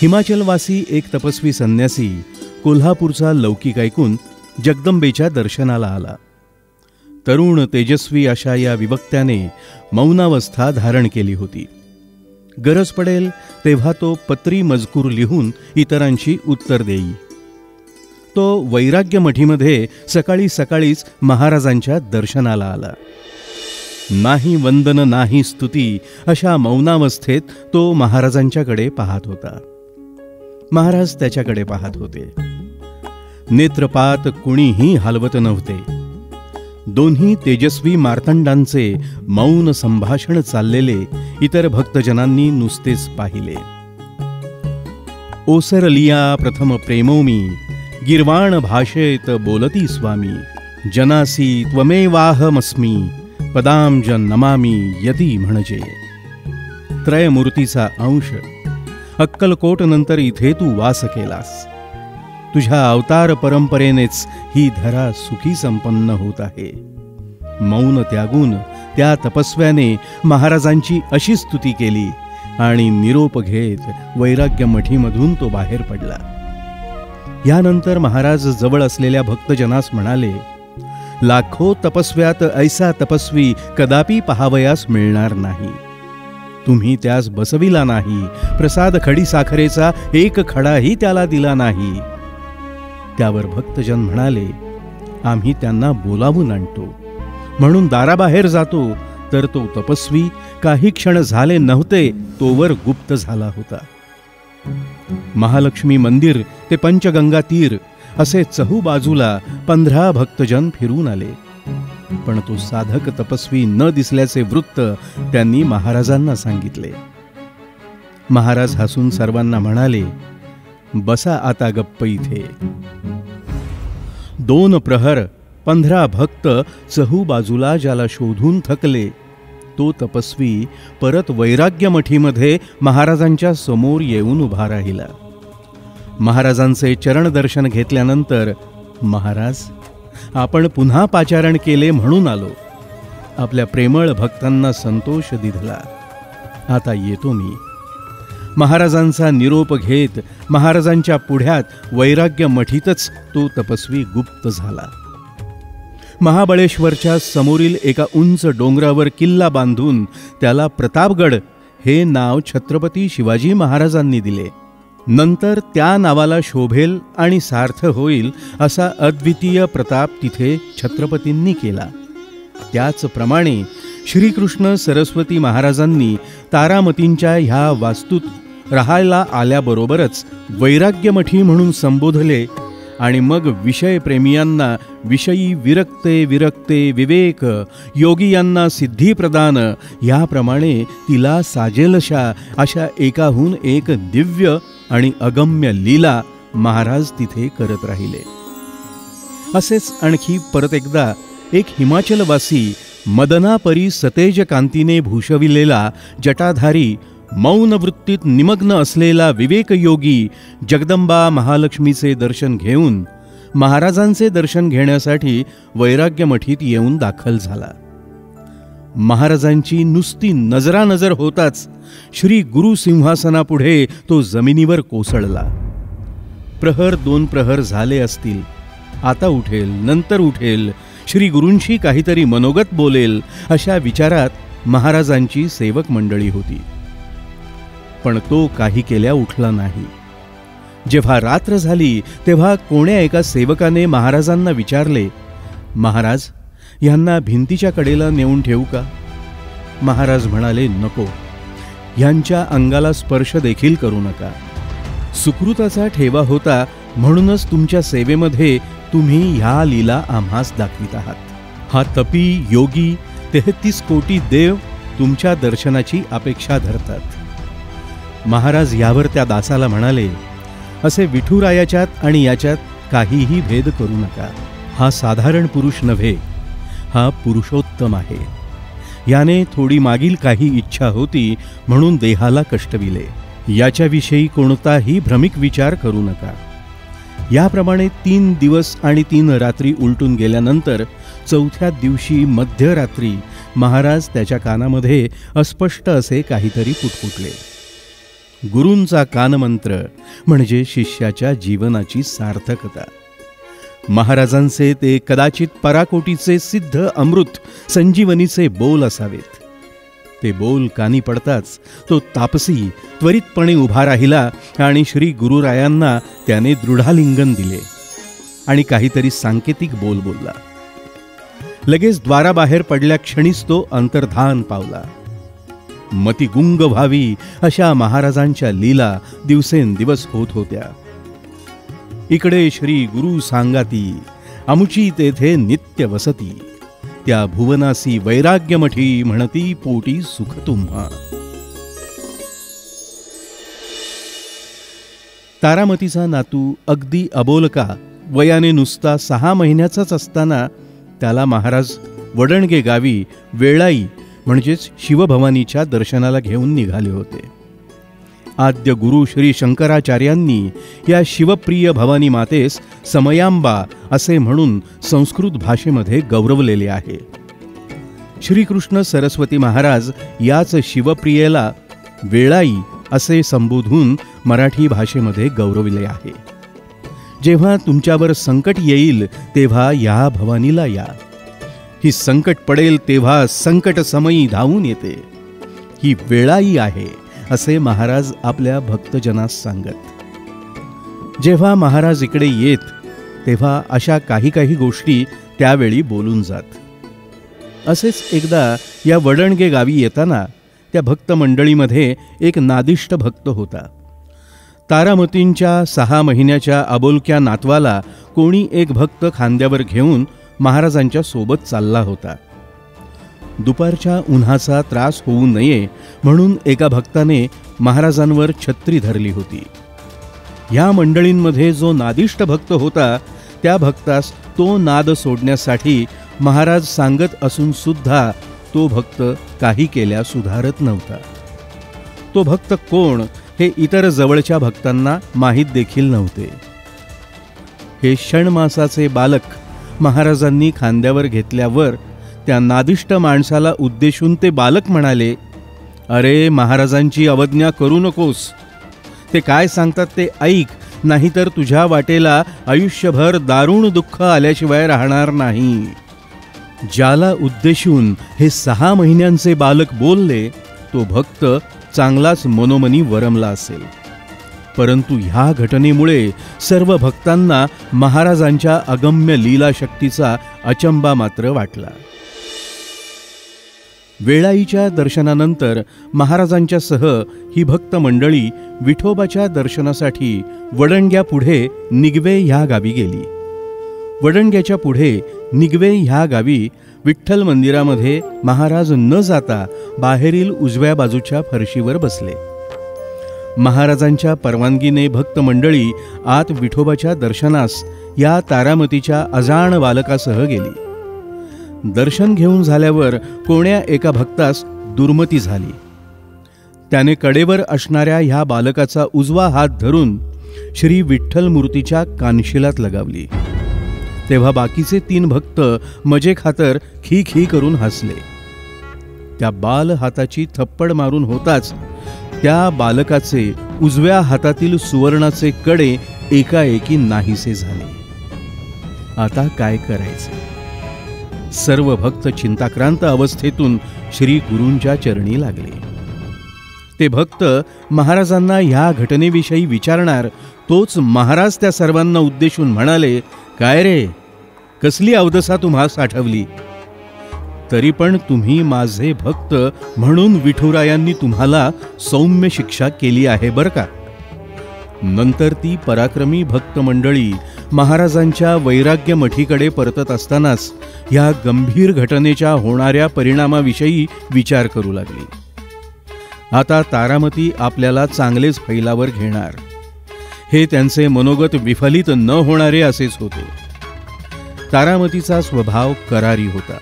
हिमाचलवासी एक तपस्वी संन्यासी कोल्हापूरचा लौकिक ऐकून जगदंबेच्या दर्शनाला आला. तरुण तेजस्वी अशा या विवक्त्याने मौनावस्था धारण केली होती. गरज पडेल तेव्हा तो पत्री मजकूर लिहून इतरांशी उत्तर देई. तो वैराग्य मठीमध्ये सकाळी सकाळीच महाराजांच्या दर्शनाला आला. नाही वंदन नाही स्तुती अशा मौनावस्थेत तो महाराजांच्याकडे पाहत होता. महाराज त्याच्याकडे पाहत होते. नेत्रपात कुणीही हलवत नव्हते. दोन्ही तेजस्वी मार्तंडांचे मौन संभाषण चाललेले इतर भक्तजनांनी नुसतेच पाहिले. ओसरलिया प्रथम प्रेमोमी गिर्वाण भाषेत बोलती स्वामी जनासी त्वमेवाहमस्मी पदांज नमामी यती म्हणजे. त्रयमूर्तीचा अंश अक्कलकोट नंतर इथे तू वास केलास. तुझ्या अवतार परंपरेनेच ही धरा सुखी संपन्न होत आहे. मौन त्यागून त्या तपस्व्याने महाराजांची अशी स्तुती केली आणि निरोप घेत वैराग्य मठीमधून तो बाहेर पडला. यानंतर महाराज जवळ असलेल्या भक्तजनास म्हणाले, लाखो तपस्व्यात ऐसा तपस्वी कदापि पाहावयास मिळणार नाही. तुम्ही त्यास बसविला नाही, प्रसाद खडी साखरेचा एक खडाही त्याला दिला नाही. त्यावर भक्तजन म्हणाले, आम्ही त्यांना बोलावून आणतो. म्हणून दाराबाहेर जातो तर तो तपस्वी काही क्षण झाले नव्हते तोवर गुप्त झाला होता. महालक्ष्मी मंदिर ते पंचगंगा तीर असे चहूबाजूला 15 भक्तजन फिरून आले. पण तो साधक तपस्वी न दिसल्याचे वृत्त त्यांनी महाराजांना सांगितले. महाराज हसून सर्वांना म्हणाले, बसा आता गप्प इथे. 2 प्रहर 15 भक्त चहूबाजूला ज्याला शोधून थकले तो तपस्वी परत वैराग्य मठीमध्ये महाराजांच्या समोर येऊन उभा राहिला. महाराजांचे चरण दर्शन घेतल्यानंतर, महाराज आपण पुन्हा पाचारण केले म्हणून आलो. आपल्या प्रेमळ भक्तांना संतोष दिधला. आता येतो मी. महाराजांचा निरोप घेत महाराजांच्या पुढ्यात वैराग्य मठीतच तो तपस्वी गुप्त झाला. महाबळेश्वरच्या समोरील एका उंच डोंगरावर किल्ला बांधून त्याला प्रतापगड हे नाव छत्रपती शिवाजी महाराजांनी दिले. नंतर त्या नावाला शोभेल आणि सार्थ होईल असा अद्वितीय प्रताप तिथे छत्रपतींनी केला. त्याचप्रमाणे श्रीकृष्ण सरस्वती महाराजांनी तारामतींच्या ह्या वास्तूत राहायला आल्याबरोबरच वैराग्यमठी म्हणून संबोधले आणि मग विषयप्रेमियांना विषयी विरक्ते विरक्ते विवेक, योगियांना सिद्धिप्रदान याप्रमाणे तिला साजेलशा अशा एकाहून एक दिव्य आणि अगम्य लीला महाराज तिथे करत राहिले. असेच आणखी परत एकदा एक हिमाचलवासी मदनापरी सतेज कांतीने भूषविलेला जटाधारी मौन वृत्तीत निमग्न असलेला विवेकयोगी जगदंबा महालक्ष्मीचे दर्शन घेऊन महाराजांचे दर्शन घेण्यासाठी वैराग्यमठीत येऊन दाखल झाला. महाराजांची नुसती नजरानजर होताच श्री गुरु सिंहासनापुढे तो जमिनीवर कोसळला. प्रहर 2 प्रहर झाले असतील. आता उठेल, नंतर उठेल, श्री गुरूंशी काहीतरी मनोगत बोलेल अशा विचारात महाराजांची सेवक मंडळी होती. पण तो काही केल्या उठला नाही. जेव्हा रात्र झाली तेव्हा कोण्या एका सेवकाने महाराजांना विचारले, महाराज ह्यांना भिंतीच्या कडेला नेऊन ठेवू का? महाराज म्हणाले, नको, ह्यांच्या अंगाला स्पर्श देखील करू नका. सुकृताचा ठेवा होता म्हणूनच तुमच्या सेवेमध्ये तुम्ही ह्या लीला आम्हास दाखवित आहात. हा तपी योगी 33 कोटी देव तुमच्या दर्शनाची अपेक्षा धरतात. महाराज यावर त्या दासाला म्हणाले, असे विठुरायाच्यात आणि याच्यात काहीही भेद करू नका. हा साधारण पुरुष नव्हे, हा पुरुषोत्तम आहे. याने थोडी मागील काही इच्छा होती म्हणून देहाला कष्टविले. याच्याविषयी कोणताही भ्रमिक विचार करू नका. याप्रमाणे 3 दिवस आणि 3 रात्री उलटून गेल्यानंतर 4थ्या दिवशी मध्यरात्री महाराज त्याच्या कानामध्ये अस्पष्ट असे काहीतरी पुटपुटले. गुरूंचा कानमंत्र म्हणजे शिष्याच्या जीवनाची सार्थकता. महाराजांचे ते कदाचित पराकोटीचे सिद्ध अमृत संजीवनीचे बोल असावेत. ते बोल कानी पडताच तो तापसी त्वरितपणे उभा राहिला आणि श्री गुरुरायांना त्याने दृढालिंगन दिले आणि काहीतरी सांकेतिक बोल बोलला. लगेच द्वाराबाहेर पडल्या क्षणीच तो अंतर्धान पावला. मती गुंग व्हावी अशा महाराजांच्या लीला दिवसेंदिवस होत होत्या. इकडे श्री गुरु सांगाती अमुची तेथे नित्य वसती, त्या भुवनासी वैराग्यमठी म्हणती पोटी सुख तुम्हा. तारामतीचा नातू अगदी अबोलका वयाने नुसता 6 महिन्याचाच असताना त्याला महाराज वडणगे गावी वेळाई म्हणजेच शिवभवानीच्या दर्शनाला घेऊन निघाले होते. आद्य गुरु श्री शंकराचार्यांनी या शिवप्रिय भवानी मातेस समयांबा असे म्हणून संस्कृत भाषेमध्ये गौरवलेले आहे. श्रीकृष्ण सरस्वती महाराज याच शिवप्रियेला वेळाई असे संबोधून मराठी भाषेमध्ये गौरविले आहे. जेव्हा तुमच्यावर संकट येईल तेव्हा या भवानीला या. ही संकट पडेल तेव्हा संकट समयी धावून येते. ही वेळाई आहे असे महाराज आपल्या भक्तजनास सांगत. जेव्हा महाराज इकडे येत तेव्हा अशा काही गोष्टी त्यावेळी बोलून जात. असेच एकदा या वडणगे गावी येताना त्या भक्त मंडळीमध्ये एक नादिष्ट भक्त होता. तारामतींच्या 6 महिन्याच्या अबोलक्या नातवाला कोणी एक भक्त खांद्यावर घेऊन महाराजांच्या सोबत चालला होता. दुपारच्या उन्हाचा त्रास होऊ नये म्हणून एका भक्ताने महाराजांवर छत्री धरली होती. या मंडळींमध्ये जो नादिष्ट भक्त होता त्या भक्तास तो नाद सोडण्यासाठी महाराज सांगत असून सुद्धा तो भक्त काही केल्या सुधारत नव्हता. तो भक्त कोण हे इतर जवळच्या भक्तांना माहीत देखील नव्हते. हे षण्मासाचे बालक महाराजांनी खांद्यावर घेतल्यावर त्या नादिष्ट माणसाला उद्देशून ते बालक म्हणाले, अरे महाराजांची अवज्ञा करू नकोस. ते काय सांगतात ते ऐक, नाहीतर तुझ्या वाटेला आयुष्यभर दारुण दुःख आल्याशिवाय राहणार नाही. ज्याला उद्देशून हे 6 महिन्यांचे बालक बोलले तो भक्त चांगलाच मनोमनी वरमला असेल. परंतु ह्या घटनेमुळे सर्व भक्तांना महाराजांच्या अगम्य लीलाशक्तीचा अचंबा मात्र वाटला. वेळाईच्या दर्शनानंतर महाराजांच्या सह ही भक्त मंडळी विठोबाच्या दर्शनासाठी वडणग्यापुढे निगवे ह्या गावी गेली. वडणग्याच्या पुढे निगवे ह्या गावी विठ्ठल मंदिरामध्ये महाराज न जाता बाहेरील उजव्या बाजूच्या फरशीवर बसले. महाराजांच्या परवानगीने भक्त मंडळी आत विठोबाच्या दर्शनास या तारामतीच्या अजाण बालकासह गेली. दर्शन घेऊन झाल्यावर कोण्या एका भक्तास दुर्मती झाली. त्याने कडेवर असणाऱ्या ह्या बालकाचा उजवा हात धरून श्री विठ्ठल मूर्तीच्या कानशिलात लगावली. तेव्हा बाकीचे 3 भक्त मजे खातर खी खी करून हसले. त्या बाल हाताची थप्पड मारून होताच त्या बालकाचे उजव्या हातातील सुवर्णाचे कडे एकाएकी नाहीसे झाले. आता काय करायचे? सर्व भक्त चिंताक्रांत अवस्थेतून श्री गुरूंच्या चरणी लागले. ते भक्त महाराजांना ह्या घटनेविषयी विचारणार तोच महाराज त्या सर्वांना उद्देशून म्हणाले, काय रे, कसली अवदसा तुम्हा साठवली? तरी पण तुम्ही माझे भक्त म्हणून विठुरायांनी तुम्हाला सौम्य शिक्षा केली आहे बर का. नंतर ती पराक्रमी भक्त मंडळी महाराजांच्या वैराग्य मठीकडे परतत असतानाच या गंभीर घटनेच्या होणाऱ्या परिणामाविषयी विचार करू लागली. आता तारामती आपल्याला चांगलेच फैलावर घेणार हे त्यांचे मनोगत विफलित न होणारे असेच होते. तारामतीचा स्वभाव करारी होता.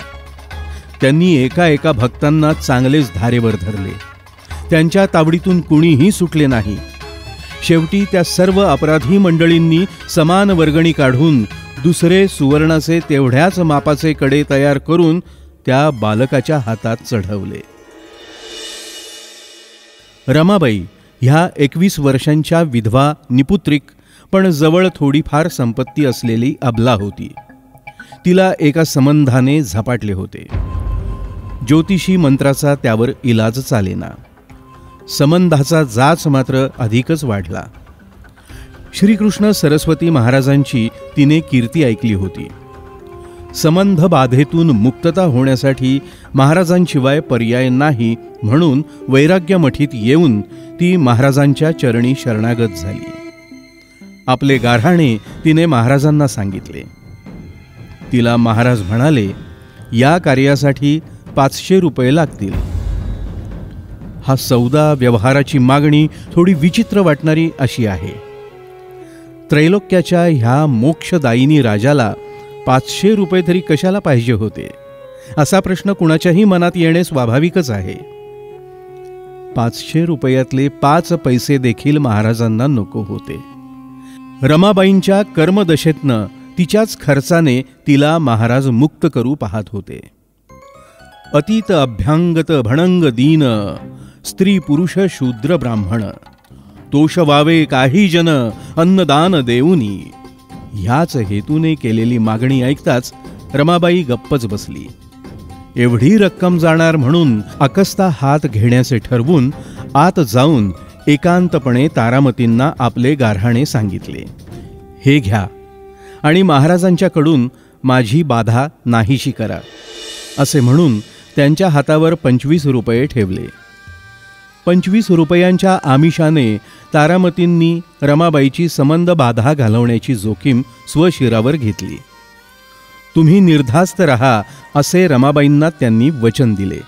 त्यांनी एका भक्तांना चांगलेच धारेवर धरले. त्यांच्या तावडीतून कुणीही सुटले नाही. शेवटी त्या सर्व अपराधी मंडळींनी समान वर्गणी काढून दुसरे सुवर्णाचे तेवढ्याच मापाचे कडे तयार करून त्या बालकाच्या हातात चढवले. रमाबाई ह्या 21 वर्षांच्या विधवा निपुत्रिक पण जवळ थोडीफार संपत्ती असलेली अबला होती. तिला एका संबंधाने झपाटले होते. ज्योतिषी मंत्राचा त्यावर इलाज चालेना. संबंधाचा जाच मात्र अधिकच वाढला. श्रीकृष्ण सरस्वती महाराजांची तिने कीर्ती ऐकली होती. संबंध बाधेतून मुक्तता होण्यासाठी महाराजांशिवाय पर्याय नाही म्हणून वैराग्य मठीत येऊन ती महाराजांच्या चरणी शरणागत झाली. आपले गाऱ्हाणे तिने महाराजांना सांगितले. तिला महाराज म्हणाले, या कार्यासाठी 500 रुपये लागतील. हा सौदा व्यवहाराची मागणी थोडी विचित्र वाटणारी अशी आहे. त्रैलोक्याच्या ह्या मोक्षदायिनी राजाला 500 रुपये तरी कशाला पाहिजे होते, असा प्रश्न कुणाच्याही मनात येणे स्वाभाविकच आहे. 500 रुपयातले 5 पैसे देखील महाराजांना नको होते. रमाबाईंच्या कर्मदशेतनं तिच्याच खर्चाने तिला महाराज मुक्त करू पाहत होते. अतीत अभ्यांगत भणंग दीन, स्त्री पुरुष शूद्र ब्राह्मण, तोषवावे काही जन अन्नदान देऊनी, ह्याच हेतूने केलेली मागणी ऐकताच रमाबाई गप्पच बसली. एवढी रक्कम जाणार म्हणून आकस्ता हात घेण्याचे ठरवून आत जाऊन एकांतपणे तारामतींना आपले गाऱ्हाणे सांगितले. हे घ्या आणि महाराजांच्याकडून माझी बाधा नाहीशी करा, असे म्हणून त्यांच्या हातावर 25 रुपये ठेवले. 25 रुपयांच्या आमिषाने तारामतींनी रमाबाईची संबंध बाधा घालवण्याची जोखीम स्वशिरावर घेतली. तुम्ही निर्धास्त रहा, असे रमाबाईंना त्यांनी वचन दिले.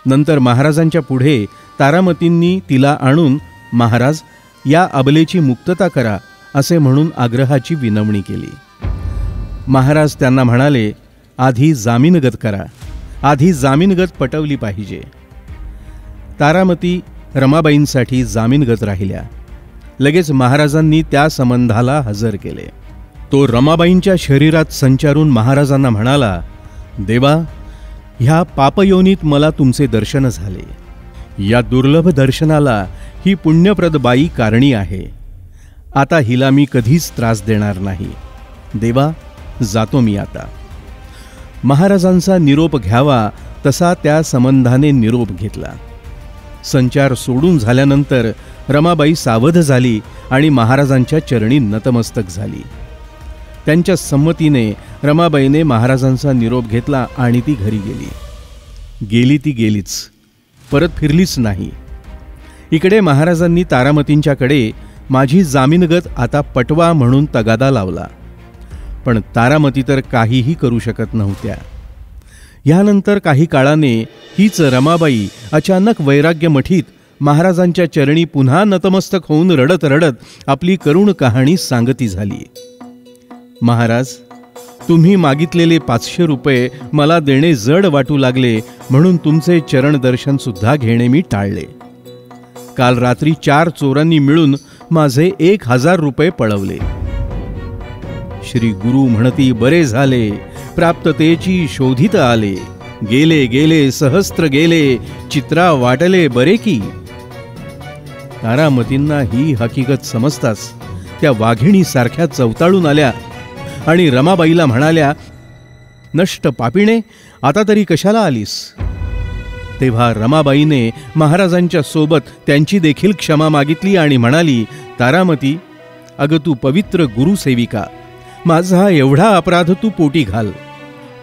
नंतर महाराजांच्या पुढे तारामतींनी तिला आणून, महाराज, या अबलेची मुक्तता करा, असे म्हणून आग्रहाची विनवणी केली. महाराज त्यांना म्हणाले, आधी जामीनगत करा, आधी जामीनगत पटवली पाहिजे. तारामती रमाबाईंसाठी जामीनगत राहिल्या. लगेच महाराजांनी त्या संबंधाला हजर केले. तो रमाबाईंच्या शरीरात संचारून महाराजांना म्हणाला, देवा, ह्या पापयोनीत मला तुमचे दर्शन झाले. या दुर्लभ दर्शनाला ही पुण्यप्रद बाई कारणी आहे. आता हिला मी कधीच त्रास देणार नाही. देवा, जातो मी आता. महाराजांचा निरोप घ्यावा तसा त्या संबंधाने निरोप घेतला. संचार सोडून झाल्यानंतर रमाबाई सावध झाली आणि महाराजांच्या चरणी नतमस्तक झाली. त्यांच्या संमतीने रमाबाईने महाराजांचा निरोप घेतला आणि ती घरी गेली. गेली ती गेलीच, परत फिरलीच नाही. इकडे महाराजांनी तारामतींच्याकडे माझी जामीनगत आता पटवा म्हणून तगादा लावला. पण तारामती तर काहीही करू शकत नव्हत्या. यानंतर काही काळाने हीच रमाबाई अचानक वैराग्य मठीत महाराजांच्या चरणी पुन्हा नतमस्तक होऊन रडत रडत आपली करुण कहाणी सांगती झाली. महाराज, तुम्ही मागितलेले 500 रुपये मला देणे जड वाटू लागले म्हणून तुमचे चरण दर्शन सुद्धा घेणे मी टाळले. काल रात्री 4 चोरांनी मिळून माझे 1000 रुपये पळवले. श्री गुरु म्हणती बरे झाले, प्राप्ततेची शोधित आले, गेले गेले सहस्त्र गेले, चित्रा वाटले बरे की. तारामतींना ही हकीकत समजताच त्या वाघिणी सारख्या चवताळून आल्या आणि रमाबाईला म्हणाल्या, नष्ट पापिणे, आता तरी कशाला आलीस? तेव्हा रमाबाईने महाराजांच्या सोबत त्यांची देखील क्षमा मागितली आणि म्हणाली, तारामती, अगं तू पवित्र गुरुसेविका, माझा एवढा अपराध तू पोटी घाल.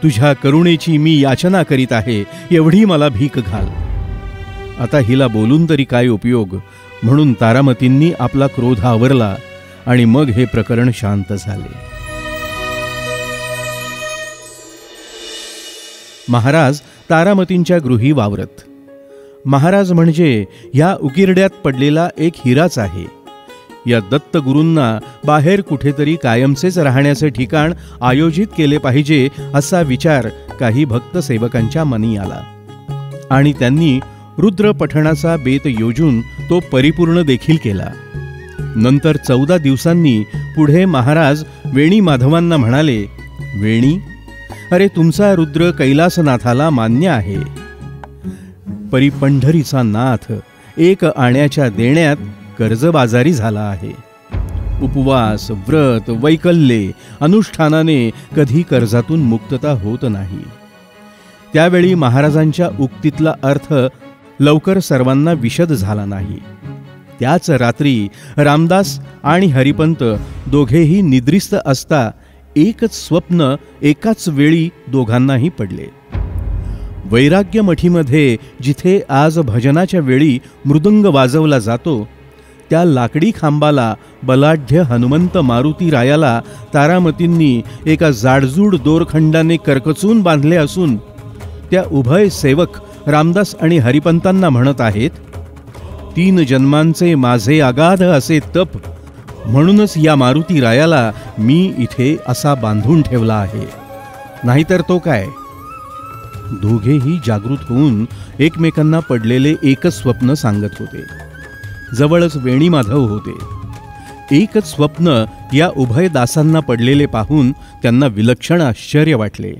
तुझ्या करुणेची मी याचना करीत आहे, एवढी मला भीक घाल. आता हिला बोलून तरी काय उपयोग, म्हणून तारामतींनी आपला क्रोध आवरला आणि मग हे प्रकरण शांत झाले. महाराज तारामतींच्या गृही वावरत. महाराज म्हणजे या उकिरड्यात पडलेला एक हिराच आहे. या दत्तगुरूंना बाहेर कुठेतरी कायमचेच राहण्याचे ठिकाण आयोजित केले पाहिजे असा विचार काही भक्त सेवकांच्या मनी आला आणि त्यांनी रुद्र पठणाचा बेत योजून तो परिपूर्ण देखील केला. नंतर 14 दिवसांनी पुढे महाराज वेणी माधवांना म्हणाले, वेणी, अरे तुमचा रुद्र कैलासनाथाला मान्य आहे. परिपंढरीचा नाथ एक आण्याच्या देण्यात कर्जबाजारी झाला आहे. उपवास, व्रत, वैकल्ये, अनुष्ठानाने कधी कर्जातून मुक्तता होत नाही. त्यावेळी महाराजांच्या उक्तीतला अर्थ लवकर सर्वांना विशद झाला नाही. त्याच रात्री रामदास आणि हरिपंत दोघेही निद्रिस्त असता एकच स्वप्न एकाच वेळी दोघांनाही पडले. वैराग्य मठीमध्ये जिथे आज भजनाच्या वेळी मृदुंग वाजवला जातो, त्या लाकडी खांबाला बलाढ्य हनुमंत मारुती रायाला तारामतींनी एका जाडजूड दोरखंडाने करकचून बांधले असून त्या उभय सेवक रामदास आणि हरिपंतांना म्हणत आहेत, 3 जन्मांचे माझे अगाध असे तप, म्हणूनच या मारुती रायाला मी इथे असा बांधून ठेवला आहे, नाहीतर तो काय. दोघेही जागृत होऊन एकमेकांना पडलेले एकच स्वप्न सांगत होते. जवळच वेणी माधव होते. एकच स्वप्न या उभय दासांना पडलेले पाहून त्यांना विलक्षण आश्चर्य वाटले.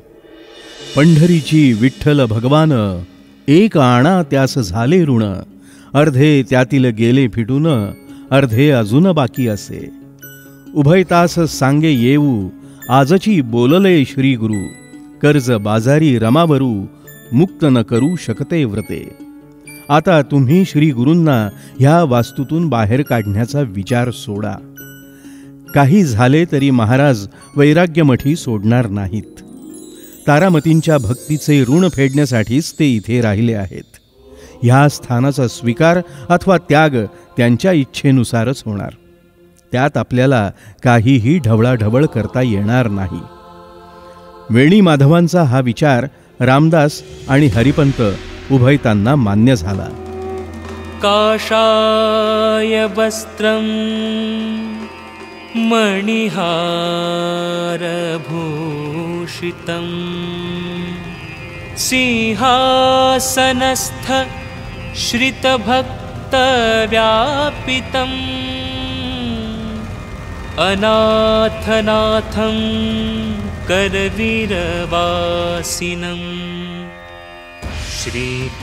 पंढरीची विठ्ठल भगवान, एक आणा त्यास झाले ऋण, अर्धे त्यातील गेले फिटून, अर्धे अजून बाकी असे. उभय तास सांगे येऊ, आजची बोलले श्री गुरु, कर्ज बाजारी रमावरू, मुक्त न करू शकते व्रते. आता तुम्ही श्री गुरूंना ह्या वास्तूतून बाहेर काढण्याचा विचार सोडा. काही झाले तरी महाराज वैराग्यमठी सोडणार नाहीत. तारामतींच्या भक्तीचे ऋण फेडण्यासाठीच ते इथे राहिले आहेत. ह्या स्थानाचा स्वीकार अथवा त्याग त्यांच्या इच्छेनुसारच होणार. त्यात आपल्याला काहीही ढवळाढवळ करता येणार नाही. वेणी माधवांचा हा विचार रामदास आणि हरिपंत उभयतांना मान्य झाला. काषाय वस्त्रं मणिहारभूषितं, सिंहासनस्थ श्रितभक्तव्यापितं, अनाथनाथं करवीरवासिनं, श्रीकृष्णदेवं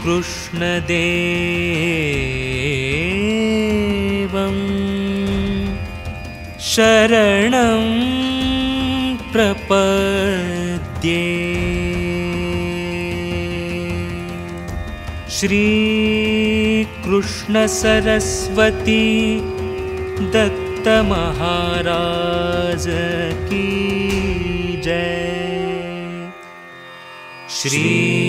शरणं प्रपद्ये. श्रीकृष्णसरस्वती दत्त महाराज की जय. श्री